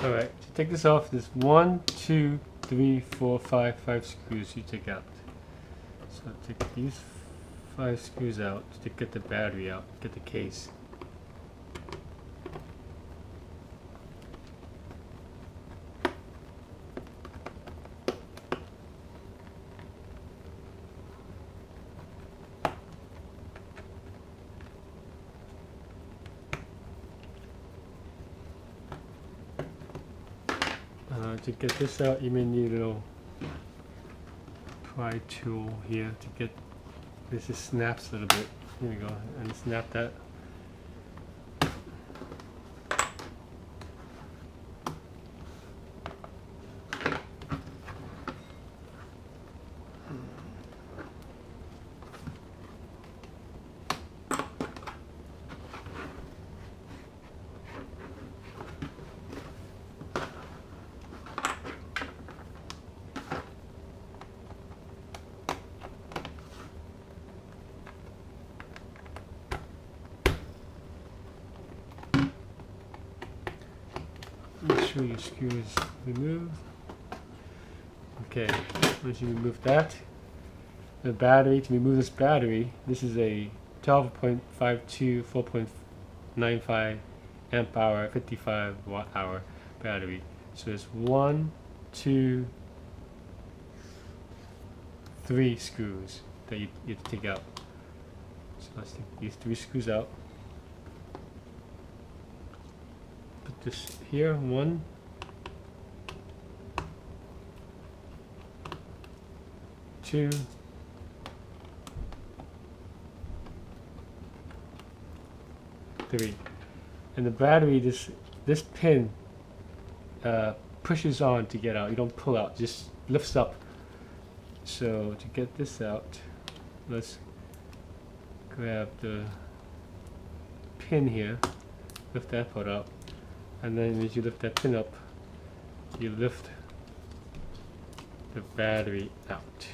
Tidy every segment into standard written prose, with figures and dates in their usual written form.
Alright, to take this off, there's 1, 2, 3, 4, 5 screws you take out. So take these 5 screws out to get the battery out, get the case. To get this out, you may need a little pry tool here to get this. Just snaps a little bit. Here we go, and snap that. Make sure your screw is removed. Okay, once you remove that, the battery, to remove this battery, this is a 12.52 4.95 amp hour 55 watt hour battery. So there's 1, 2, 3 screws that you have to take out. So let's take these 3 screws out. Put this here, 1, 2, 3, and the battery, this pin pushes on to get out. You don't pull out, just lifts up. So to get this out, let's grab the pin here, lift that part up, and then as you lift that pin up, you lift the battery out.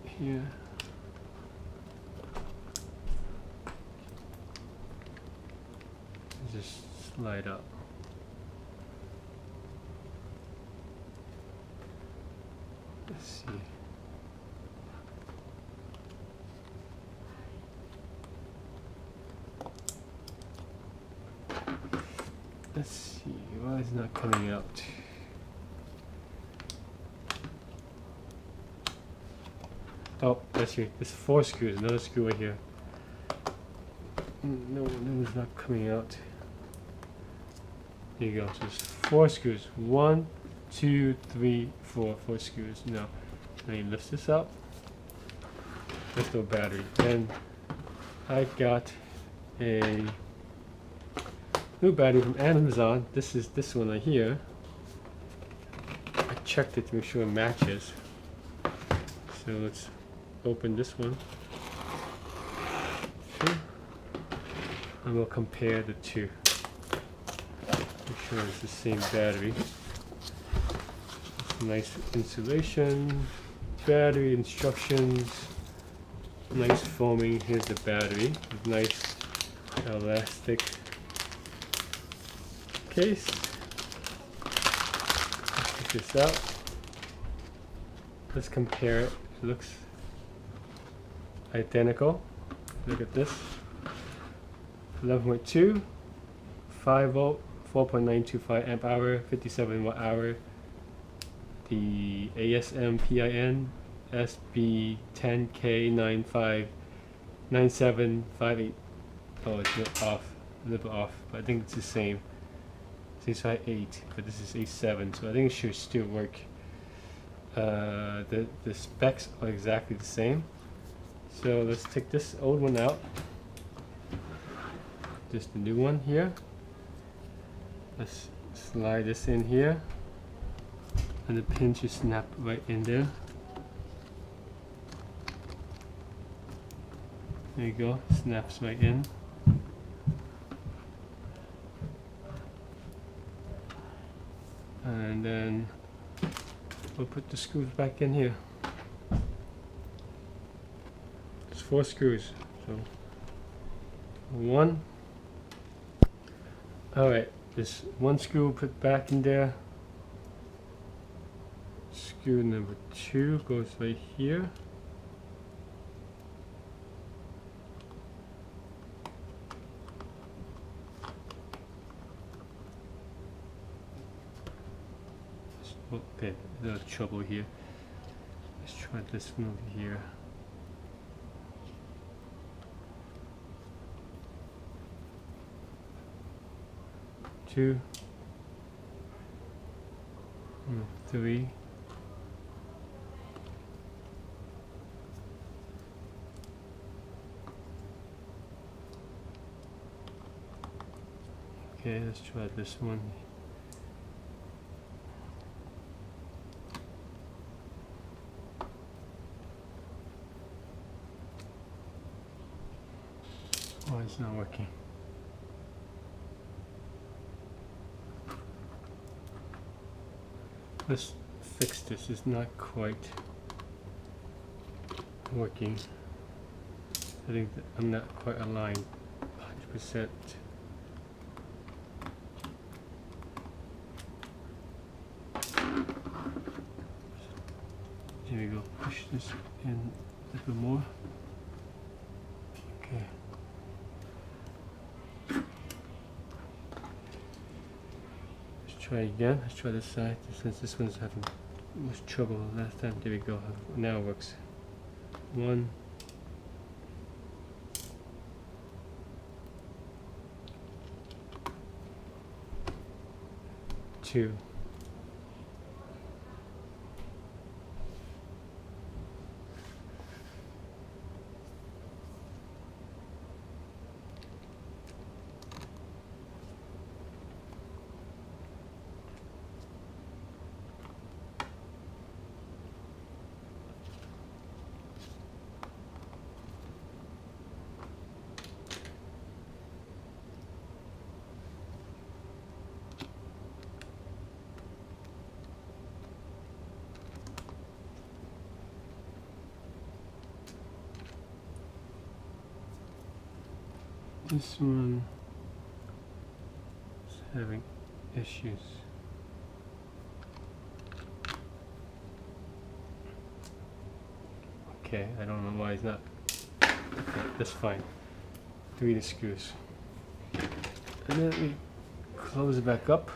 Here. Just slide up. Let's see. Let's see, why is it not coming out? Oh, that's here. There's 4 screws, another screw right here. No, it's not coming out. There you go. So there's 4 screws. 1, 2, 3, 4. 4 screws. Now you lift this up. Lift the battery. And I got a new battery from Amazon. This is this one right here. I checked it to make sure it matches. So let's open this one. Okay. And we'll compare the two. Make sure it's the same battery. Nice insulation, battery instructions, nice foaming. Here's the battery with nice elastic case. Let's take this out. Let's compare it. It looks identical. Look at this. 11.2, 5 volt, 4.925 amp hour, 57 watt hour. The ASM PIN SB10K959758. Oh, it's not off, a little off, but I think it's the same. It's A8, but this is A7, so I think it should still work. The specs are exactly the same. So let's take this old one out. Just the new one here. Let's slide this in here, and the pin should snap right in there. There you go, snaps right in. And then we'll put the screws back in here. There's 4 screws. So 1, Alright, this one screw put back in there. Screw number 2 goes right here. Okay, there's trouble here. Let's try this one over here. Two, 3. Okay, let's try this one. Oh, it's not working. Let's fix this. It's not quite working. I think that I'm not quite aligned 100%. Here we go. Push this in a little more. Okay. Try again. Let's try this side since this one's having much trouble last time. There we go. Now it works. 1, 2. This one is having issues. Okay, I don't know why it's not. Okay, that's fine. 3 screws. And then we close it back up.